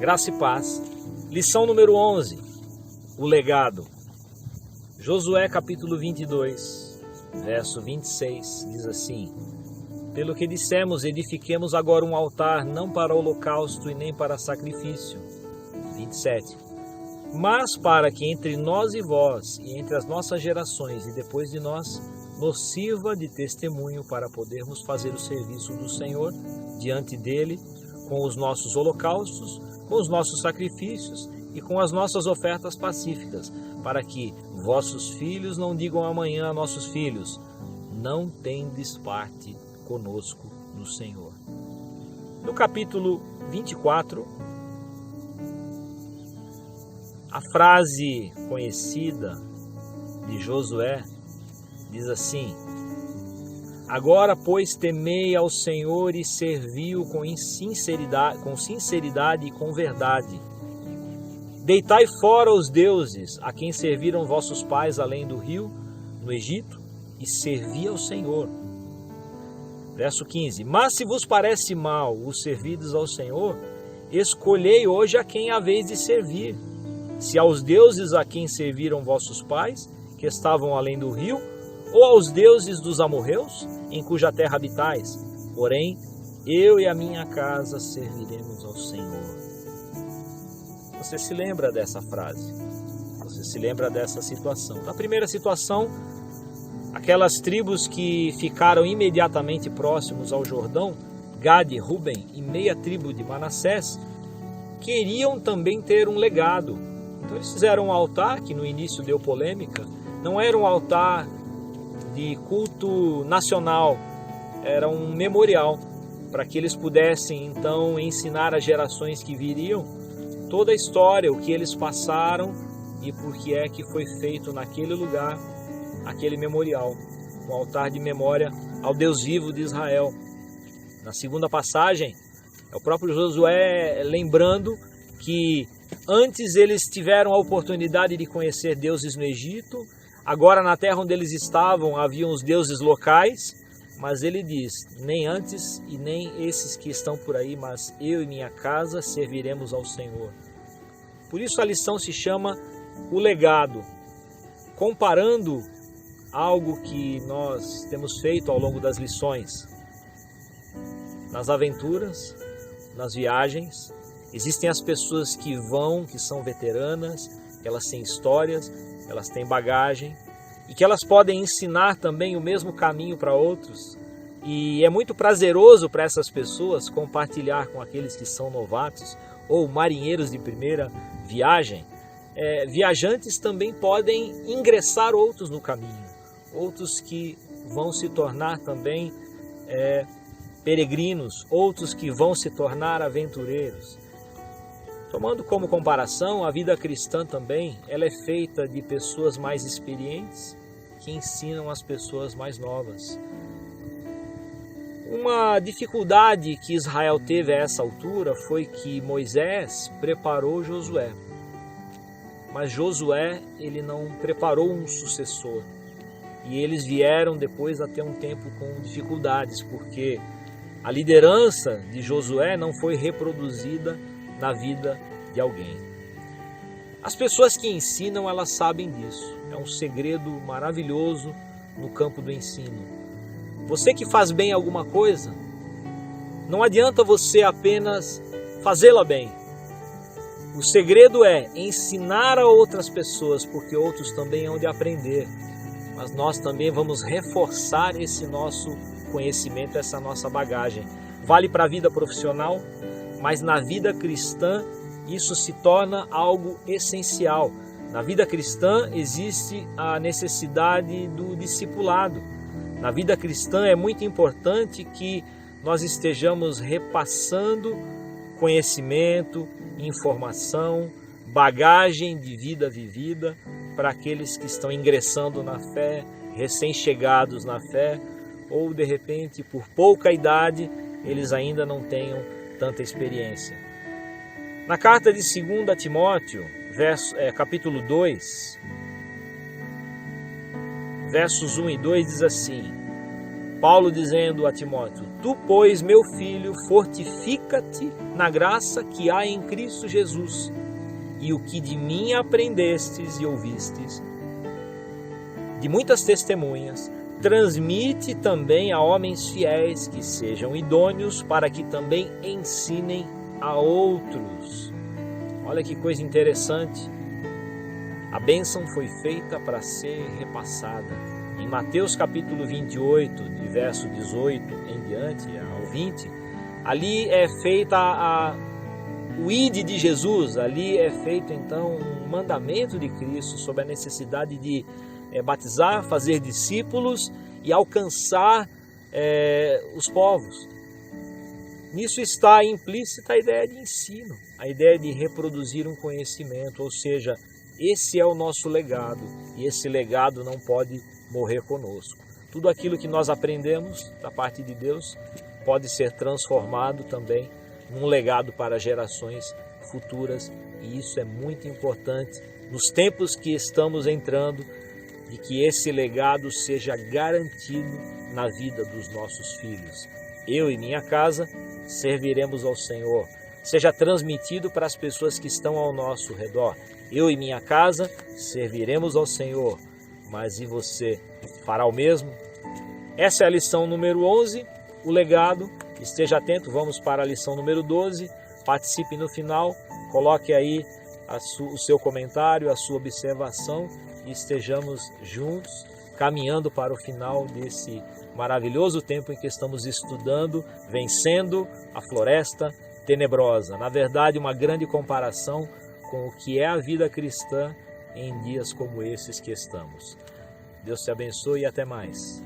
Graça e paz. Lição número 11. O legado. Josué capítulo 22, verso 26, diz assim: Pelo que dissemos, edifiquemos agora um altar, não para holocausto e nem para sacrifício. 27. Mas para que entre nós e vós, e entre as nossas gerações e depois de nós, nos sirva de testemunho para podermos fazer o serviço do Senhor diante dele, com os nossos holocaustos, com os nossos sacrifícios e com as nossas ofertas pacíficas, para que vossos filhos não digam amanhã a nossos filhos: não tendes parte conosco no Senhor. No capítulo 24, a frase conhecida de Josué diz assim: Agora, pois, temei ao Senhor e servi-o com sinceridade e com verdade. Deitai fora os deuses a quem serviram vossos pais além do rio, no Egito, e servi ao Senhor. Verso 15. Mas se vos parece mal os servidos ao Senhor, escolhei hoje a quem haveis de servir. Se aos deuses a quem serviram vossos pais, que estavam além do rio, ou aos deuses dos amorreus, em cuja terra habitais. Porém, eu e a minha casa serviremos ao Senhor. Você se lembra dessa frase? Você se lembra dessa situação? Na primeira situação, aquelas tribos que ficaram imediatamente próximos ao Jordão, Gade, Ruben e meia tribo de Manassés, queriam também ter um legado. Então eles fizeram um altar, que no início deu polêmica. Não era um altar de culto nacional, era um memorial, para que eles pudessem então ensinar às gerações que viriam toda a história, o que eles passaram e por que é que foi feito naquele lugar aquele memorial, um altar de memória ao Deus vivo de Israel. Na segunda passagem, é o próprio Josué lembrando que antes eles tiveram a oportunidade de conhecer deuses no Egito. Agora, na terra onde eles estavam, haviam os deuses locais, mas ele diz: nem antes e nem esses que estão por aí, mas eu e minha casa serviremos ao Senhor. Por isso a lição se chama o legado, comparando algo que nós temos feito ao longo das lições. Nas aventuras, nas viagens, existem as pessoas que vão, que são veteranas, que elas têm histórias, elas têm bagagem e que elas podem ensinar também o mesmo caminho para outros. E é muito prazeroso para essas pessoas compartilhar com aqueles que são novatos ou marinheiros de primeira viagem. Viajantes também podem ingressar outros no caminho, outros que vão se tornar também peregrinos, outros que vão se tornar aventureiros. Tomando como comparação, a vida cristã também, ela é feita de pessoas mais experientes que ensinam as pessoas mais novas. Uma dificuldade que Israel teve a essa altura foi que Moisés preparou Josué. Mas Josué, ele não preparou um sucessor. E eles vieram depois a ter um tempo com dificuldades, porque a liderança de Josué não foi reproduzida na vida de alguém. As pessoas que ensinam, elas sabem disso. É um segredo maravilhoso no campo do ensino. Você que faz bem alguma coisa, não adianta você apenas fazê-la bem. O segredo é ensinar a outras pessoas, porque outros também hão de aprender. Mas nós também vamos reforçar esse nosso conhecimento, essa nossa bagagem. Vale para a vida profissional, mas na vida cristã isso se torna algo essencial. Na vida cristã existe a necessidade do discipulado. Na vida cristã é muito importante que nós estejamos repassando conhecimento, informação, bagagem de vida vivida para aqueles que estão ingressando na fé, recém-chegados na fé, ou de repente por pouca idade eles ainda não tenham tanta experiência. Na carta de 2 Timóteo, capítulo 2, versos 1 e 2 diz assim: Paulo dizendo a Timóteo: Tu, pois, meu filho, fortifica-te na graça que há em Cristo Jesus, e o que de mim aprendestes e ouvistes, de muitas testemunhas, transmite também a homens fiéis que sejam idôneos para que também ensinem a outros. Olha que coisa interessante. A bênção foi feita para ser repassada. Em Mateus capítulo 28, de verso 18 em diante ao 20, ali é feita o ide de Jesus, ali é feito então um mandamento de Cristo sobre a necessidade de batizar, fazer discípulos e alcançar os povos. Nisso está implícita a ideia de ensino, a ideia de reproduzir um conhecimento, ou seja, esse é o nosso legado e esse legado não pode morrer conosco. Tudo aquilo que nós aprendemos da parte de Deus pode ser transformado também num legado para gerações futuras, e isso é muito importante nos tempos que estamos entrando, de que esse legado seja garantido na vida dos nossos filhos. Eu e minha casa serviremos ao Senhor. Seja transmitido para as pessoas que estão ao nosso redor. Eu e minha casa serviremos ao Senhor. Mas e você? Fará o mesmo? Essa é a lição número 11, o legado. Esteja atento, vamos para a lição número 12. Participe no final, coloque aí o seu comentário, a sua observação, e estejamos juntos, caminhando para o final desse maravilhoso tempo em que estamos estudando, vencendo a floresta tenebrosa. Na verdade, uma grande comparação com o que é a vida cristã em dias como esses que estamos. Deus te abençoe e até mais.